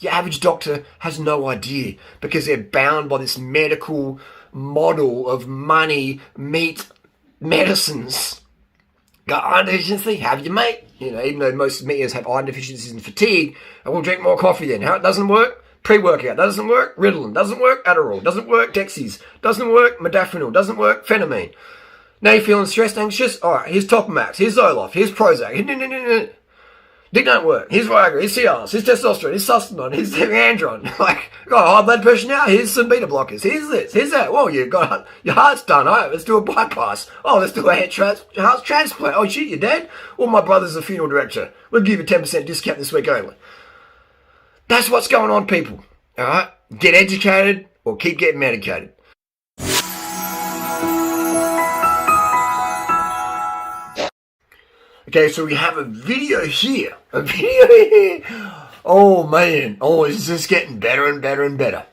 Your average doctor has no idea because they're bound by this medical model of money, meat, medicines. Got iron deficiency? Have you, mate? You know, even though most meat eaters have iron deficiencies and fatigue, I will drink more coffee then. How it doesn't work? Pre-workout doesn't work. Ritalin doesn't work. Adderall doesn't work. Dexies doesn't work. Modafinil doesn't work. Phenamine. Now you're feeling stressed, anxious? Alright, here's Topamax, here's Zoloft, here's Prozac. Dick don't work. Here's Viagra, here's Cialis, here's testosterone, here's Sustanon, here's Andron. Like, got high blood pressure now, here's some beta blockers, here's this, here's that. Whoa, you got your heart's done. Alright, let's do a bypass. Oh, let's do a heart transplant. Oh shit, you're dead? Well, my brother's a funeral director. We'll give you a 10% discount this week only. That's what's going on, people. Alright? Get educated or keep getting medicated. Okay, so we have a video here. Oh, man. Oh, it's just getting better and better and better.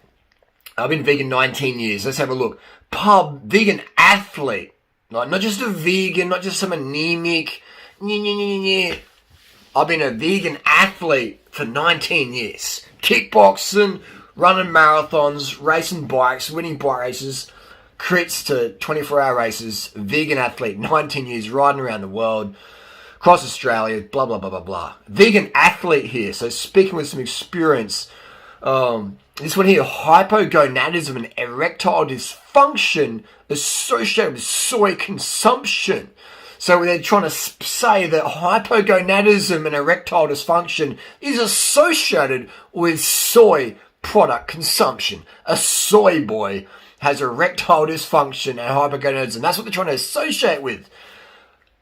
I've been vegan 19 years. Let's have a look. Vegan athlete. Like, not just a vegan, not just some anemic. I've been a vegan athlete for 19 years. Kickboxing, running marathons, racing bikes, winning bike races, crits to 24-hour races. Vegan athlete, 19 years, riding around the world. Across Australia, blah, blah, blah, blah, blah. Vegan athlete here. So speaking with some experience. This one here, hypogonadism and erectile dysfunction associated with soy consumption. So they're trying to say that hypogonadism and erectile dysfunction is associated with soy product consumption. A soy boy has erectile dysfunction and hypogonadism. That's what they're trying to associate with.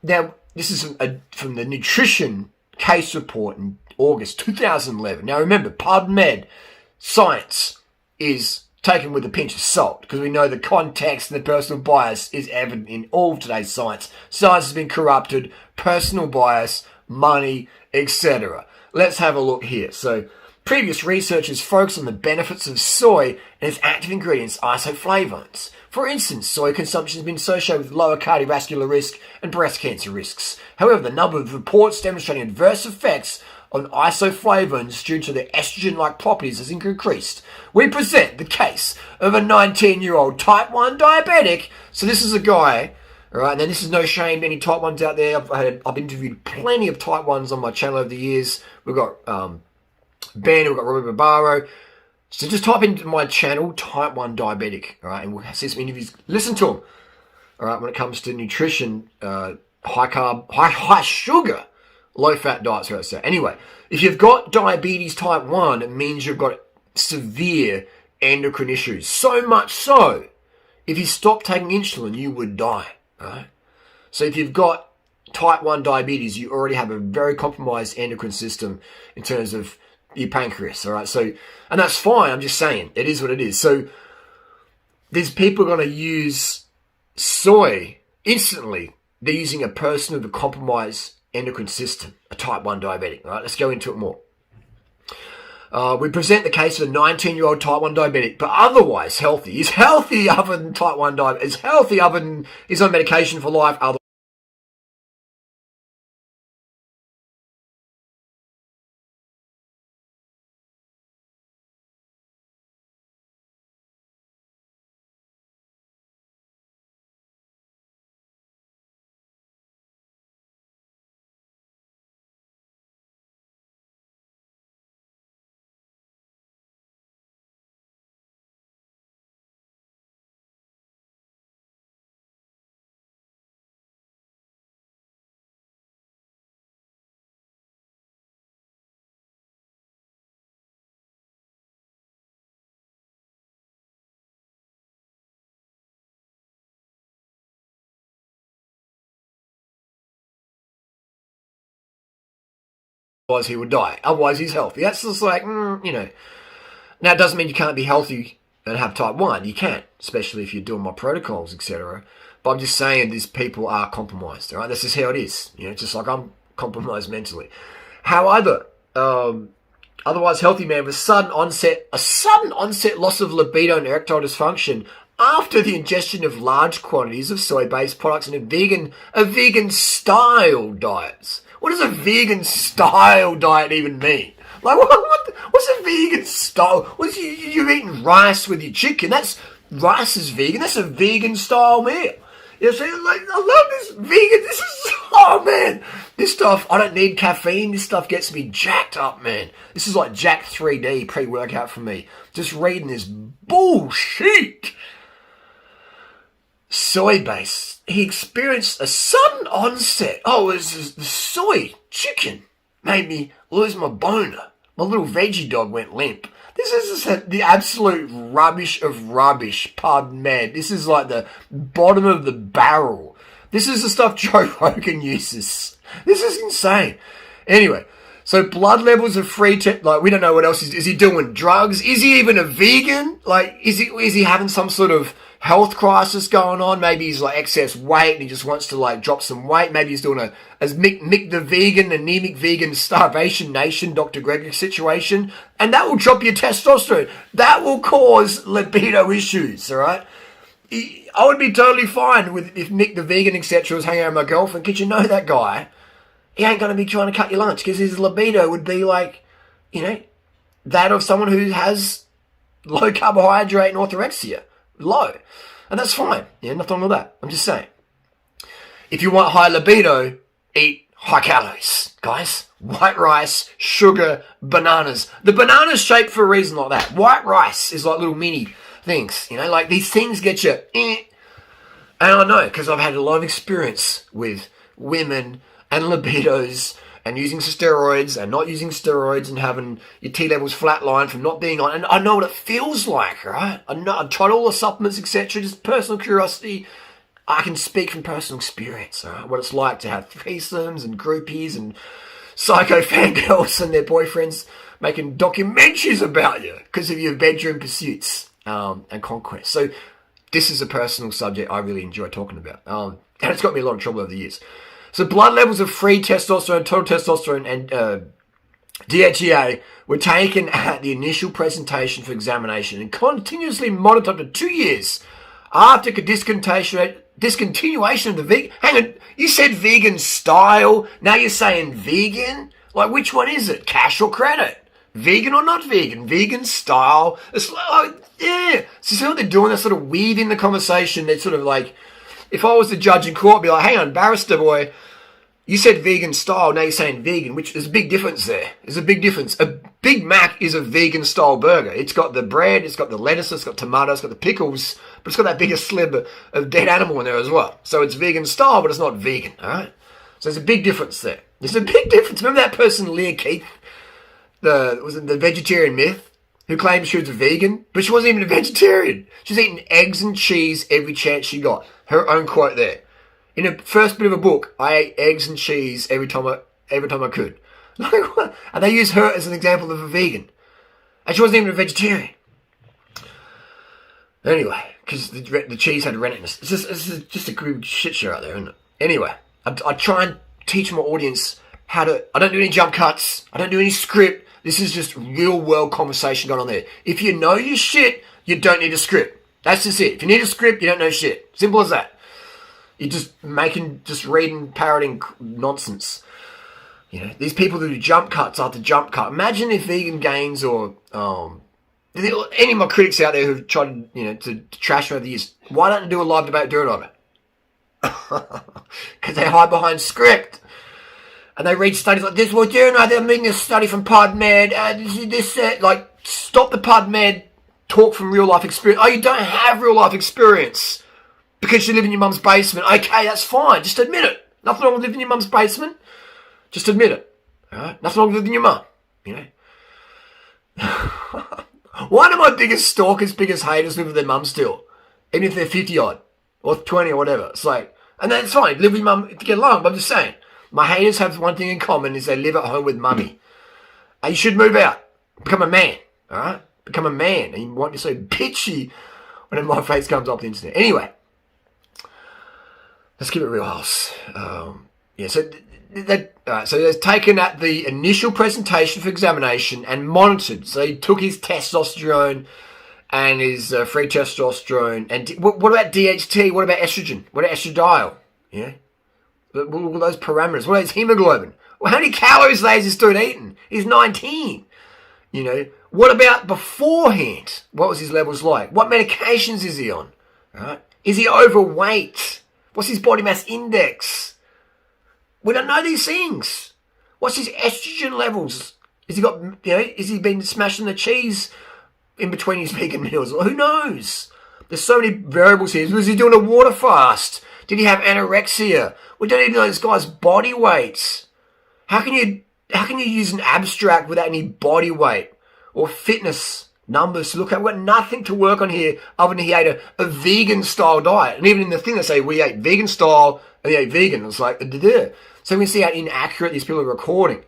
Now, this is from the nutrition case report in August 2011. Now remember, PubMed science is taken with a pinch of salt because we know the context and the personal bias is evident in all of today's science. Science has been corrupted, personal bias, money, etc. Let's have a look here. So, previous research has focused on the benefits of soy and its active ingredients, isoflavones. For instance, soy consumption has been associated with lower cardiovascular risk and breast cancer risks. However, the number of reports demonstrating adverse effects on isoflavones due to their estrogen-like properties has increased. We present the case of a 19-year-old type 1 diabetic. So this is a guy, all right, and then this is no shame to any type 1s out there. I've interviewed plenty of type 1s on my channel over the years. We've got Ben, we've got Robert Barbaro. So just type into my channel, type 1 diabetic, all right, and we'll see some interviews. Listen to them, all right, when it comes to nutrition, high carb, high sugar, low fat diets, right? So anyway, if you've got diabetes type 1, it means you've got severe endocrine issues. So much so, if you stop taking insulin, you would die, all right? So if you've got type 1 diabetes, you already have a very compromised endocrine system in terms of your pancreas, all right? So, and that's fine. I'm just saying, it is what it is. So, these people are going to use soy instantly. They're using a person with a compromised endocrine system, a type 1 diabetic, all right? Let's go into it more. We present the case of a 19-year-old type 1 diabetic, but otherwise healthy. He's healthy other than type 1 diabetic. He's healthy other than he's on medication for life. Otherwise he would die. Otherwise he's healthy. That's just like, you know. Now it doesn't mean you can't be healthy and have type 1. You can, especially if you're doing my protocols, etc. But I'm just saying these people are compromised, all right? This is how it is. You know, just like I'm compromised mentally. However, otherwise healthy man with a sudden onset loss of libido and erectile dysfunction after the ingestion of large quantities of soy-based products and a vegan style diet. What does a vegan style diet even mean? Like, what's a vegan style? What's you're eating rice with your chicken? Rice is vegan. That's a vegan style meal. You know, so like, I love this vegan. This is, oh man, this stuff, I don't need caffeine. This stuff gets me jacked up, man. This is like Jack 3D pre-workout for me. Just reading this bullshit. Soy base. He experienced a sudden onset. Oh, it was the soy chicken made me lose my boner. My little veggie dog went limp. This is the absolute rubbish of rubbish, pardon me. This is like the bottom of the barrel. This is the stuff Joe Rogan uses. This is insane. Anyway, so blood levels of free, like, we don't know what else is he doing drugs? Is he even a vegan? Like, is he having some sort of health crisis going on? Maybe he's like excess weight and he just wants to like drop some weight. Maybe he's doing as Mick the vegan, anemic vegan, starvation nation, Dr. Gregory situation. And that will drop your testosterone. That will cause libido issues, all right? I would be totally fine with if Mick the vegan, etc. was hanging out with my girlfriend, because you know that guy, he ain't going to be trying to cut your lunch, because his libido would be like, you know, that of someone who has low carbohydrate and orthorexia. Low. And that's fine. Yeah, nothing wrong with that. I'm just saying. If you want high libido, eat high calories, guys. White rice, sugar, bananas. The banana's shaped for a reason like that. White rice is like little mini things. You know, like these things get you. And I know, because I've had a lot of experience with women and libidos and using steroids and not using steroids and having your T levels flatline from not being on. And I know what it feels like, right? I've tried all the supplements, etc. Just personal curiosity. I can speak from personal experience, all right? What it's like to have threesomes and groupies and psycho fangirls and their boyfriends making documentaries about you because of your bedroom pursuits and conquest. So this is a personal subject I really enjoy talking about. And it's got me a lot of trouble over the years. So blood levels of free testosterone, total testosterone, and DHEA were taken at the initial presentation for examination and continuously monitored for 2 years after discontinuation of the vegan. Hang on, you said vegan style, now you're saying vegan? Like, which one is it? Cash or credit? Vegan or not vegan? Vegan style? It's like, yeah. So see what they're doing? They're sort of weaving the conversation. They're sort of like, if I was the judge in court, I'd be like, hang on, barrister boy, you said vegan style, now you're saying vegan, which there's a big difference there. There's a big difference. A Big Mac is a vegan style burger. It's got the bread, it's got the lettuce, it's got tomatoes, it's got the pickles, but it's got that bigger slib of dead animal in there as well. So it's vegan style, but it's not vegan, alright? So there's a big difference there. There's a big difference. Remember that person, Leah Keith, the vegetarian myth, who claimed she was a vegan, but she wasn't even a vegetarian. She was eating eggs and cheese every chance she got. Her own quote there. In the first bit of a book, I ate eggs and cheese every time I could. Like, what? And they use her as an example of a vegan. And she wasn't even a vegetarian. Anyway, because the cheese had rentiness. It's just a good shit show out there, isn't it? Anyway, I try and teach my audience how to... I don't do any jump cuts. I don't do any script. This is just real world conversation going on there. If you know your shit, you don't need a script. That's just it. If you need a script, you don't know shit. Simple as that. You're just reading, parroting nonsense. You know, these people who do jump cuts after jump cut. Imagine if Vegan Gains or any of my critics out there who've tried, to trash me over the years, why don't they do a live debate doing on it? Because they hide behind script. And they read studies like this. Well, Durianrider, I'm reading a study from PubMed. Like, stop the PubMed talk from real life experience. Oh, you don't have real life experience because you live in your mum's basement. Okay, that's fine. Just admit it. Nothing wrong with living in your mum's basement. Just admit it. All right? Nothing wrong with living in your mum. Why do my biggest stalkers, biggest haters live with their mum still? Even if they're 50 odd or 20 or whatever. It's like, and that's fine. Live with your mum to get along. But I'm just saying, my haters have one thing in common is they live at home with mummy. And you should move out. Become a man. All right? Become a man. And you won't be so bitchy when my face comes off the internet. Anyway. Let's keep it real, house. So they've taken at the initial presentation for examination and monitored. So they took his testosterone and his free testosterone. And what about DHT? What about estrogen? What about estradiol? What are those parameters? What is hemoglobin? Well, how many calories is this dude eating? He's 19. What about beforehand? What was his levels like? What medications is he on? Right? Is he overweight? What's his body mass index? We don't know these things. What's his estrogen levels? Has he got, has he been smashing the cheese in between his vegan meals? Who knows? There's so many variables here. Was he doing a water fast? Did he have anorexia? We don't even know this guy's body weight. How can you use an abstract without any body weight or fitness numbers to look at? We've got nothing to work on here other than he ate a vegan style diet. And even in the thing they say we ate vegan style and he ate vegan. It's like, so we can see how inaccurate these people are recording.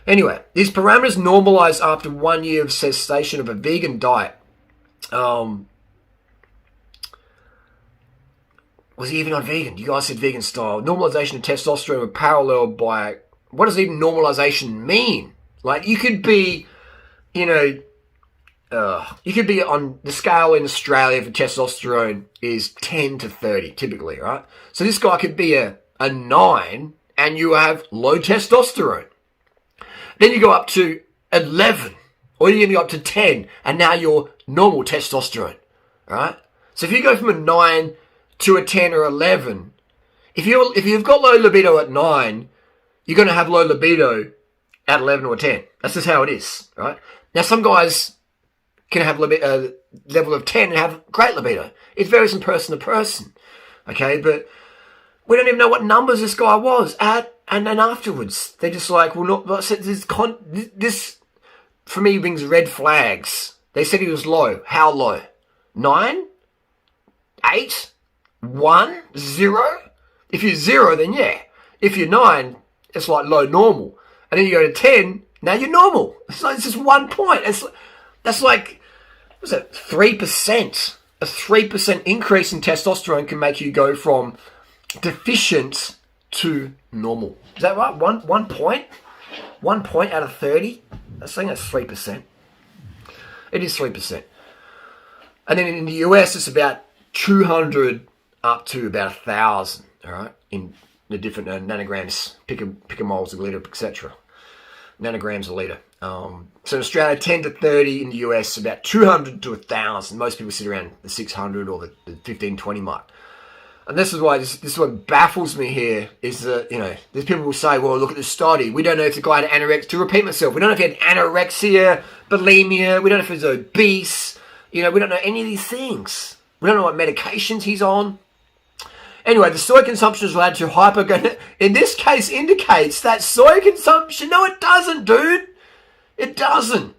Anyway, these parameters normalize after 1 year of cessation of a vegan diet. Was he even on vegan? You guys said vegan style. Normalization of testosterone were paralleled by... What does even normalization mean? Like, you could be, you could be on the scale in Australia for testosterone is 10 to 30, typically, right? So this guy could be a 9 and you have low testosterone. Then you go up to 11 or you're going to go up to 10 and now you're normal testosterone, right? So if you go from a 9 to a 10 or 11, if you've got low libido at 9, you're going to have low libido at 11 or 10. That's just how it is, right? Now, some guys can have a level of 10 and have great libido. It varies from person to person, okay? But we don't even know what numbers this guy was at, and then afterwards, they're just like, well, this for me brings red flags. They said he was low. How low? 9? 8? 1? 0? If you're 0, then yeah. If you're 9, it's like low normal. And then you go to 10, now you're normal. It's just 1 point. That's like, what's it, 3%. A 3% increase in testosterone can make you go from deficient to normal. Is that right? 1 point? 1 point out of 30? I think that's 3%. It is 3%. And then in the US, it's about 200 up to about 1,000, all right, in the different nanograms, picomoles a litre, etc. Nanograms a litre. So in Australia, 10 to 30. In the US, about 200 to 1,000. Most people sit around the 600 or the 15, 20 mark. And this is why this is what baffles me here is that, there's people will say, well, look at the study. We don't know if the guy had anorexia. To repeat myself, we don't know if he had anorexia, bulimia. We don't know if he was obese. We don't know any of these things. We don't know what medications he's on. Anyway, the soy consumption is related to hyperglycemia. In this case, indicates that soy consumption. No, it doesn't, dude. It doesn't.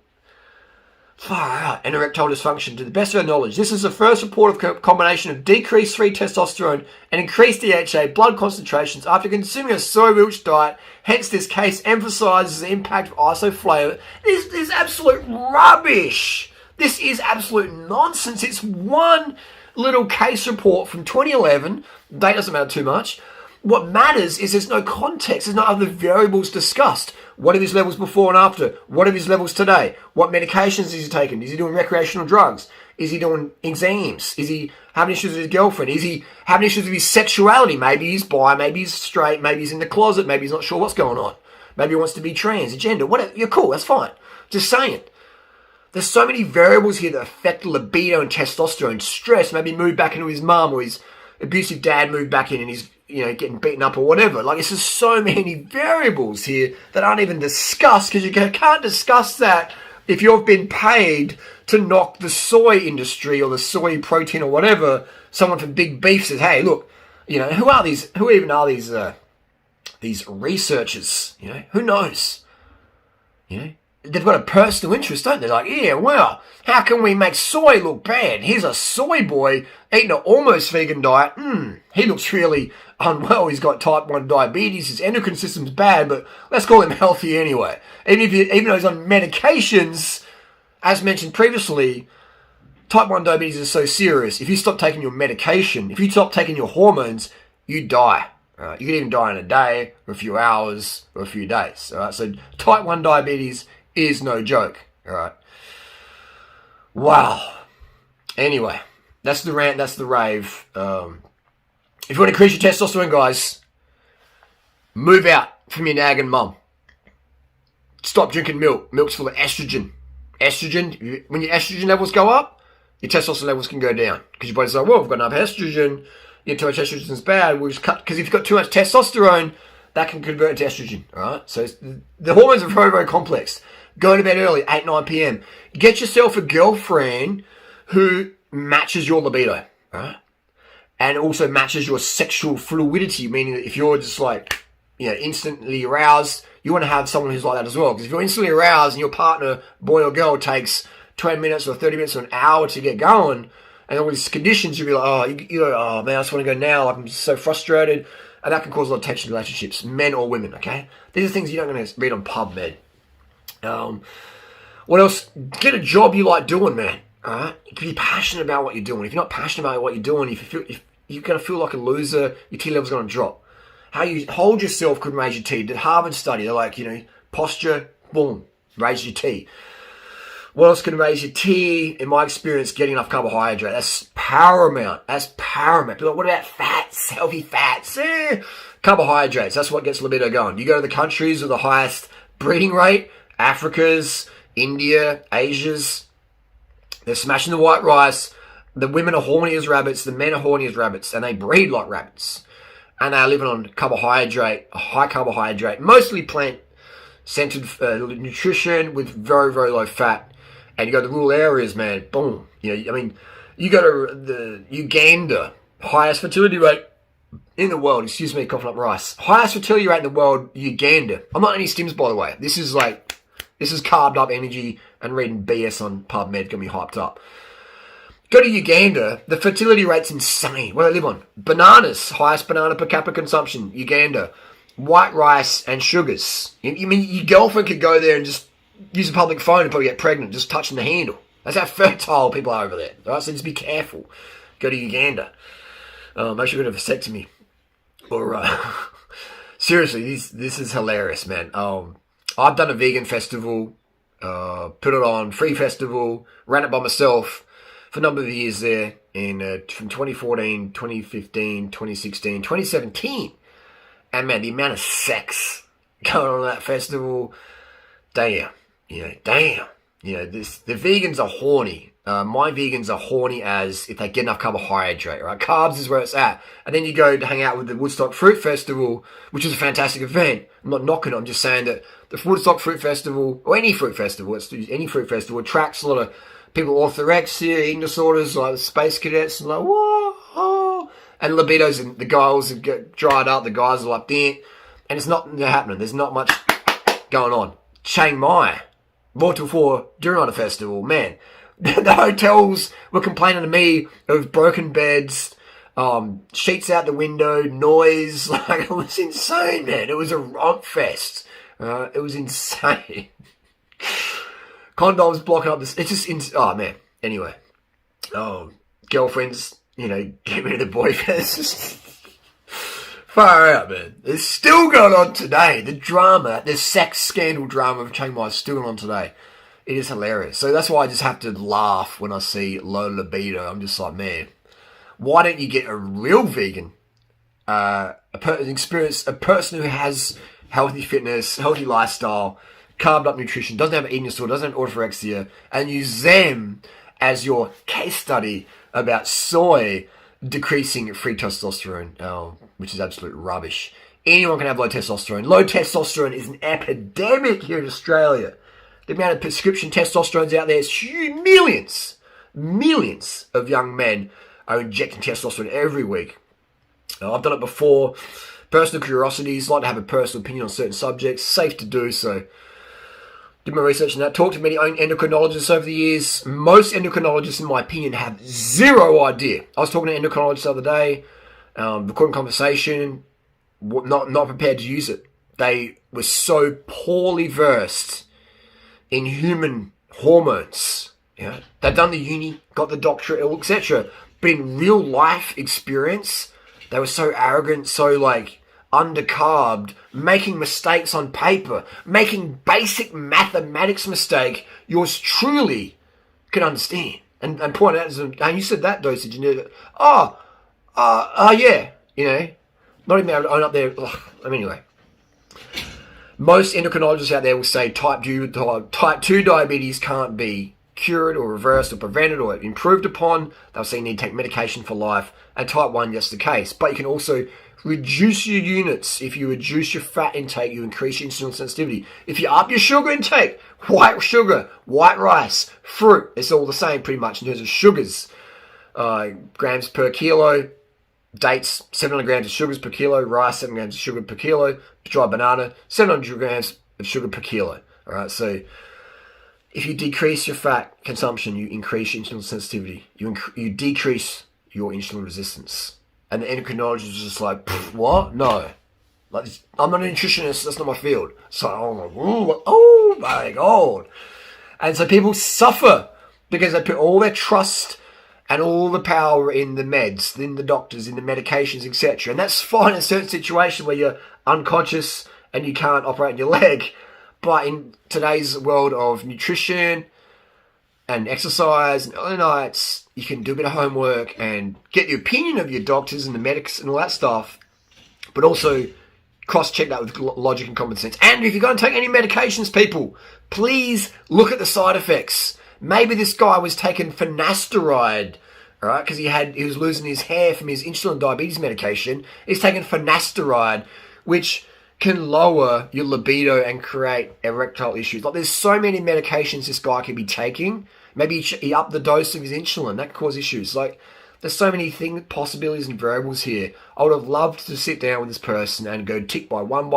Far out. And erectile dysfunction. To the best of our knowledge, this is the first report of combination of decreased free testosterone and increased DHA blood concentrations after consuming a soy-rich diet. Hence, this case emphasizes the impact of isoflavone. This is absolute rubbish. This is absolute nonsense. It's one little case report from 2011. Date doesn't matter too much. What matters is there's no context. There's no other variables discussed. What are his levels before and after? What are his levels today? What medications is he taking? Is he doing recreational drugs? Is he doing exams? Is he having issues with his girlfriend? Is he having issues with his sexuality? Maybe he's bi, maybe he's straight, maybe he's in the closet, maybe he's not sure what's going on. Maybe he wants to be transgender. Whatever. You're cool, that's fine. Just saying. There's so many variables here that affect libido and testosterone. Stress, maybe move back into his mum, or his abusive dad moved back in and he's getting beaten up or whatever. Like, it's just so many variables here that aren't even discussed, because you can't discuss that if you've been paid to knock the soy industry or the soy protein or whatever. Someone from Big Beef says, hey, look, who even are these researchers? Who knows? They've got a personal interest, don't they? Like, yeah, well, how can we make soy look bad? Here's a soy boy eating an almost vegan diet. He looks really unwell. He's got type 1 diabetes. His endocrine system's bad, but let's call him healthy anyway. Even though he's on medications, as mentioned previously, type 1 diabetes is so serious. If you stop taking your medication, if you stop taking your hormones, you die. Right? You could even die in a day, or a few hours, or a few days. All right? So type 1 diabetes is no joke. All right. Wow. Anyway, that's the rant. That's the rave. If you want to increase your testosterone, guys, move out from your nagging mum. stop drinking milk. Milk's full of estrogen. Estrogen, when your estrogen levels go up, your testosterone levels can go down. Because your body's like, well, I've got enough estrogen. Too much estrogen is bad. We'll just cut. Because if you've got too much testosterone, that can convert into estrogen. All right? So the hormones are very, very complex. Go to bed early, 8, 9 p.m. Get yourself a girlfriend who matches your libido. All right? And also matches your sexual fluidity, meaning that if you're just like, instantly aroused, you want to have someone who's like that as well. Because if you're instantly aroused and your partner, boy or girl, takes 20 minutes or 30 minutes or an hour to get going, and all these conditions, you'll be like, oh man, I just want to go now. I'm just so frustrated. And that can cause a lot of tension in relationships, men or women, okay? These are things you're not going to read on PubMed. What else? Get a job you like doing, man. All right? Be passionate about what you're doing. If you're not passionate about what you're doing, if you're going to feel like a loser, your T level's going to drop. How you hold yourself could raise your T. The Harvard study, they're like, posture, boom, raise your T. What else can raise your T? In my experience, getting enough carbohydrate. That's paramount. People are like, what about fats? Healthy fats? Carbohydrates. That's what gets libido going. You go to the countries with the highest breeding rate, Africa's, India, Asia's. They're smashing the white rice. The women are horny as rabbits. The men are horny as rabbits. And they breed like rabbits. And they're living on carbohydrate, high carbohydrate, mostly plant-centered nutrition with very, very low fat. And you go to the rural areas, man, boom. You go to the Uganda, highest fertility rate in the world. Excuse me, coughing up rice. Highest fertility rate in the world, Uganda. I'm not any stims, by the way. This is carved up energy and reading BS on PubMed, gonna be hyped up. Go to Uganda, the fertility rate's insane. What do they live on? Bananas, highest banana per capita consumption, Uganda. White rice and sugars. Your girlfriend could go there and just use a public phone and probably get pregnant just touching the handle. That's how fertile people are over there. All right, so just be careful. Go to Uganda. Make sure you have a vasectomy. Or seriously, this is hilarious, man. I've done a vegan festival, put it on, free festival, ran it by myself for a number of years there from 2014, 2015, 2016, 2017. And man, the amount of sex going on at that festival, damn. The vegans are horny. My vegans are horny as if they get enough carbohydrate, right? Carbs is where it's at. And then you go to hang out with the Woodstock Fruit Festival, which is a fantastic event. I'm not knocking it. I'm just saying that the Woodstock Fruit Festival, or any fruit festival, attracts a lot of people with orthorexia, eating disorders, like the space cadets, and like, whoa. And libidos, and the girls get dried up, the guys are like, damn. And it's not happening. There's not much going on. Chiang Mai, Mortal 4 Durianrider Festival, man. The hotels were complaining to me of broken beds, sheets out the window, noise. Like, it was insane, man. It was a romp fest. It was insane. Condoms blocking up this. It's just, oh, man. Anyway. Girlfriends, get rid of the boyfriends. Far out, man. It's still going on today. The drama, the sex scandal drama of Chiang Mai is still going on today. It is hilarious. So that's why I just have to laugh when I see low libido. I'm just like, man, why don't you get a real vegan, a person who has healthy fitness, healthy lifestyle, carved up nutrition, doesn't have an eating disorder, doesn't have orthorexia, and use them as your case study about soy decreasing free testosterone, which is absolute rubbish. Anyone can have low testosterone. Low testosterone is an epidemic here in Australia. The amount of prescription testosterones out there is huge. Millions of young men are injecting testosterone every week. I've done it before. Personal curiosities, like to have a personal opinion on certain subjects. Safe to do so. Did my research on that. Talked to many endocrinologists over the years. Most endocrinologists, in my opinion, have zero idea. I was talking to an endocrinologist the other day, recording conversation, not prepared to use it. They were so poorly versed in human hormones. They've done the uni, got the doctorate, etc. But in real life experience, they were so arrogant, so undercarbed, making mistakes on paper, making basic mathematics mistake yours truly can understand. And point out, and you said that dosage, and you're yeah, not even able to own up there. Anyway. Most endocrinologists out there will say type 2 diabetes can't be cured or reversed or prevented or improved upon. They'll say you need to take medication for life. And type 1, that's the case. But you can also reduce your units. If you reduce your fat intake, you increase your insulin sensitivity. If you up your sugar intake, white sugar, white rice, fruit, it's all the same pretty much in terms of sugars. Grams per kilo, dates, 700 grams of sugars per kilo, rice, 7 grams of sugar per kilo, dry banana, 700 grams of sugar per kilo. All right, so if you decrease your fat consumption, you increase your insulin sensitivity. You decrease your insulin resistance. And the endocrinologist is just like, what? No. Like, I'm not a nutritionist. That's not my field. So I'm like, oh my God. And so people suffer because they put all their trust and all the power in the meds, in the doctors, in the medications, etc. And that's fine in certain situations where you're unconscious and you can't operate your leg. But in today's world of nutrition and exercise and early nights, you can do a bit of homework and get the opinion of your doctors and the medics and all that stuff, but also cross-check that with logic and common sense. And if you're going to take any medications, people, please look at the side effects. Maybe this guy was taking finasteride, all right, because he was losing his hair from his insulin diabetes medication. He's taking finasteride, which can lower your libido and create erectile issues. Like, there's so many medications this guy could be taking. Maybe he upped the dose of his insulin. That could cause issues. Like, there's so many possibilities and variables here. I would have loved to sit down with this person and go tick by one,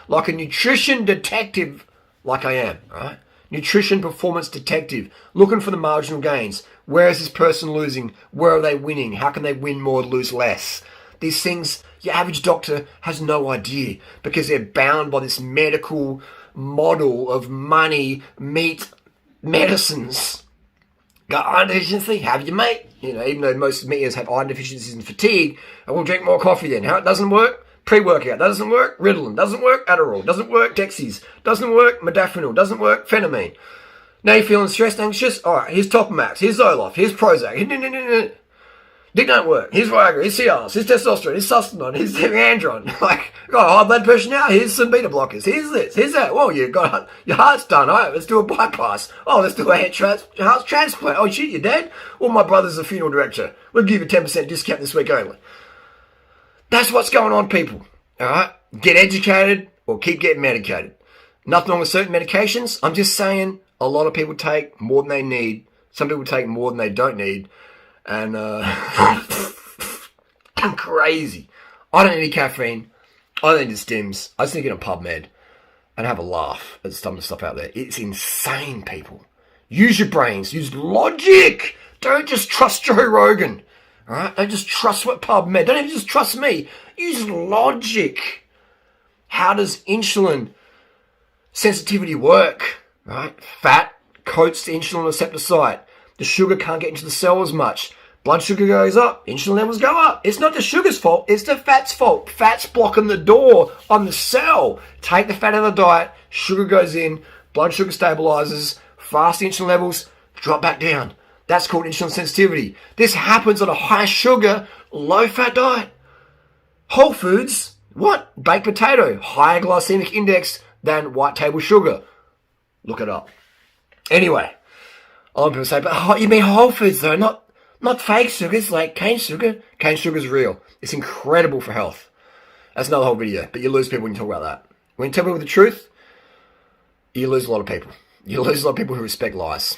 like a nutrition detective, like I am, right? Nutrition performance detective, looking for the marginal gains. Where is this person losing? Where are they winning? How can they win more, lose less? These things, your average doctor has no idea because they're bound by this medical model of money, meat, medicines. Got iron deficiency? Have you, mate? You know, even though most meat have iron deficiencies and fatigue, I will drink more coffee then. How it doesn't work? Pre-workout doesn't work. Ritalin doesn't work. Adderall doesn't work. Dexies doesn't work. Modafinil doesn't work. Phenamine. Now you're feeling stressed, anxious? All right, here's Topamax. Here's Zoloft. Here's Prozac. Dick don't work. Here's Viagra. Here's Cialis. Here's testosterone. Here's Sustanon. Here's Andron. Like, got high blood pressure now. Here's some beta blockers. Here's this. Here's that. Whoa, your heart's done. All right, let's do a bypass. Oh, let's do a heart transplant. Oh, shit, you're dead? Well, my brother's a funeral director. We'll give you a 10% discount this week only. That's what's going on, people. All right? Get educated or keep getting medicated. Nothing wrong with certain medications. I'm just saying a lot of people take more than they need. Some people take more than they don't need. And I'm crazy. I don't need any caffeine. I don't need the stims. I just need to get on PubMed and have a laugh at some of the stuff out there. It's insane, people. Use your brains. Use logic. Don't just trust Joe Rogan. All right? Don't just trust what PubMed. Don't even just trust me. Use logic. How does insulin sensitivity work? Right? Fat coats the insulin receptor site. The sugar can't get into the cell as much. Blood sugar goes up. Insulin levels go up. It's not the sugar's fault. It's the fat's fault. Fat's blocking the door on the cell. Take the fat out of the diet. Sugar goes in. Blood sugar stabilizes. Fast insulin levels drop back down. That's called insulin sensitivity. This happens on a high sugar, low fat diet. Whole foods, what? Baked potato, higher glycemic index than white table sugar. Look it up. Anyway, a lot of people say, but you mean whole foods though, not fake sugars like cane sugar. Cane sugar is real. It's incredible for health. That's another whole video, but you lose people when you talk about that. When you tell people the truth, you lose a lot of people. You lose a lot of people who respect lies.